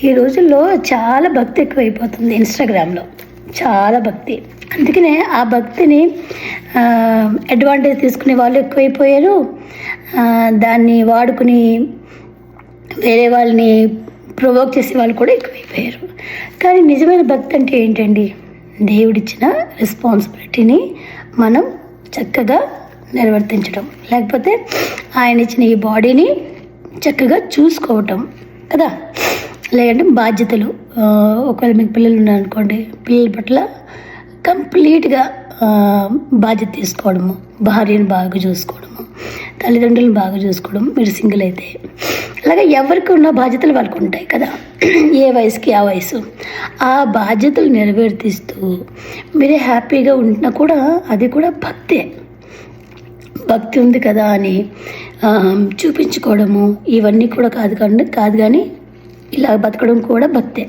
ఈ రోజుల్లో చాలా భక్తి ఎక్కువైపోతుంది ఇన్స్టాగ్రామ్లో, చాలా భక్తి. అందుకనే ఆ భక్తిని అడ్వాంటేజ్ తీసుకునే వాళ్ళు ఎక్కువైపోయారు. దాన్ని వాడుకుని వేరే వాళ్ళని ప్రొవోక్ చేసే వాళ్ళు కూడా ఎక్కువైపోయారు. కానీ నిజమైన భక్తి అంటే ఏంటండి? దేవుడిచ్చిన రెస్పాన్సిబిలిటీని మనం చక్కగా నిర్వర్తించడం, లేకపోతే ఆయన ఇచ్చిన ఈ బాడీని చక్కగా చూసుకోవటం కదా. లేదంటే బాధ్యతలు, ఒకవేళ మీకు పిల్లలు ఉన్నారనుకోండి, పిల్లల పట్ల కంప్లీట్గా బాధ్యత తీసుకోవడము, భార్యను బాగా చూసుకోవడము, తల్లిదండ్రులను బాగా చూసుకోవడం, మీరు సింగిల్ అయితే. అలాగే ఎవరికి ఉన్న బాధ్యతలు వాళ్ళకు ఉంటాయి కదా, ఏ వయసుకి ఆ వయసు. ఆ బాధ్యతలు నెరవేర్తిస్తూ మీరే హ్యాపీగా ఉంటున్నా కూడా అది కూడా భక్తే. భక్తి ఉంది కదా అని చూపించుకోవడము ఇవన్నీ కూడా కాదు కానీ ఇలా బతకడం కూడా భక్తే.